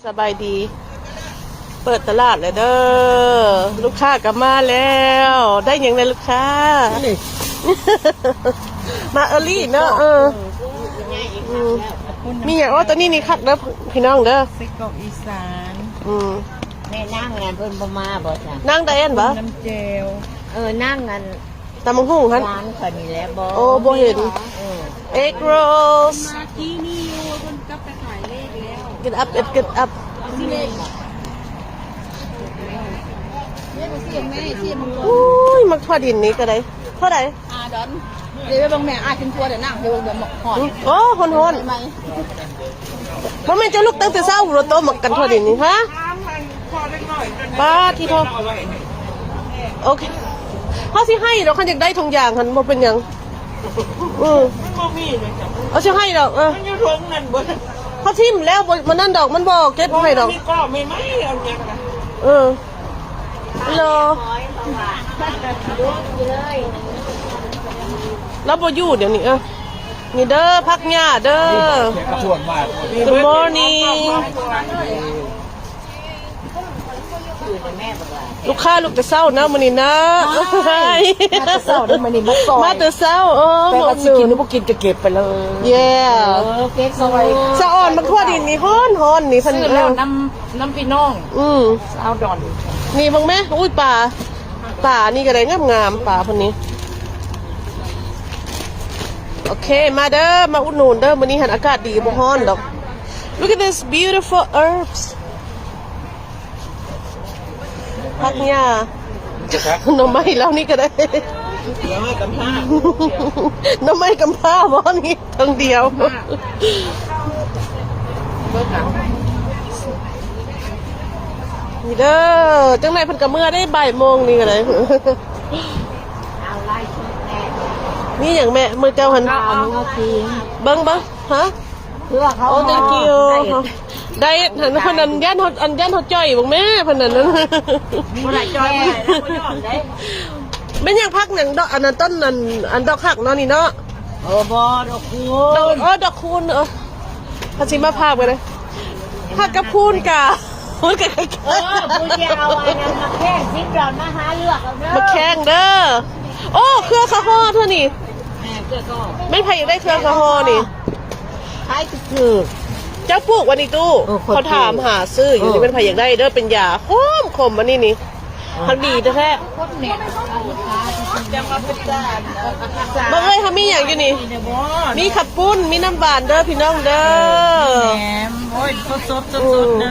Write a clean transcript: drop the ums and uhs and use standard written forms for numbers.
สบายดี เปิดตลาดเลยเด้อลูกค้ากลับมาแล้ว ได้ยังไงลูกค้า มาเออรี่เนาะมีอย่างว่าตัวนี้นี่คักเด้อพี่น้องเด้อ ไส้กรอกอีสาน แม่นั่งงานเพิ่นบ่มาบ่จ้ะ นั่งได้เอ็นปะ น้ำเจล นั่งงาน ตำมังหุ่งฮัน ร้านข่อยนี่แหละบ่ โอ้บ่เห็น เออ egg rolls มาที่นี่อยู่เพิ่นก็ไปขายเลขแล้ว get up get up อุ้ยมักทอดดินนี้ก็ได้เท่าไหร่ ดอนเดี๋ยวไปเบิ่งแม่กินทัวเดี๋ยวนั่งเดี๋ยวหมกหอด โอ้ฮอนฮอนเพราะมันจะลุกตั้งแต่เช้าเราโตมักกันทอดดินนี่ฮะป้าที่โทรโอเคเขาสิให้เราคันอยากได้ทงอย่างคันบ่เป็นหยังเอาสิให้ดอกมันอยู่ทงนั่นบ่ เขาทิ่มแล้วมันนั่นดอกมันบอกเก็บให้ดอก มีก็ไม่ไหมเอาอย่างนั้น รอ เลย แล้วบ่อยู่เดี๋ยวนี้นี่เด้อพักหญ้าเด้อ Good morning ลูกค้าลูกจะเศร้านะมันนี่นะมาแต่เศร้าได้มันนี่มาแต่เศร้าแต่ว่าสิกินหรือบ่กินก็เก็บไปเลย yeah เก๊กซอย สะอ่อนมันทั่วดินนี่ฮ้อนนี่พัน ซื้อแล้วน้ำพี่น้องสาวดอน นี่บังแม่อุ้ยป่านี่ก็ได้งามป่าพันนี้โอเคมาเด้อมาอุดหนุนเด้อมื้อนี้หันอากาศดีบ่ฮ้อนดอก Look at this beautiful herbs พักหญ้าหน่อไม้แล้วนี่ก็ได้ แล้วให้กำพร้า หน่อไม้กำพร้าบ่นี่ทั้งเดียวนี่เด้อจังไหนเพิ่นก็เมื่อได้บ่ายโมงนี่ก็ได้ เอาไล่ชุดแน่ นี่อย่างแม่มือเจ้าหัน เอาเนื้อกิน เบิ้งฮะ เพื่อเขา โอ้ thank you ได้หันพนันย่านเขาจ่อยบ่แม่พนันนั้น บ่ได้จอยบ่ได้บ่ยอมได้ ไม่ยังพักหนังดอกอันนั้นต้นนั้นอันดอกหักเนาะนี่เนาะ บ่ดอกคู ดอกคูณภาษีมาพากไปเลยผักกับคูณกะคูณกะ ผู้จะเอาอันนั้นมาแข่งซิปดอนมาหาเลือกเอาเด้อ มาแข่งเด้อโอ้เครือคาฮอเท่านี่ เพื่อก็ ไม่ใครอยากได้เครือคาฮอนี่ ขายคือ เจ้าปลูกวันนี้ตู้เขาถามหาซื้ออยู่นี่เป็นใครอยากได้เด้อเป็นยาขมวันนี้นี่ทันดีแท้ คนเน็ตลูกค้า จะมาเป็นจาน ๆบังเอ้ยทำมีอย่างอยู่นี่ เนี่ยบ่ มีขับปุ้นมีน้ำหวานเด้อพี่น้องเด้อ แหมโอ้ยสดๆเด้อ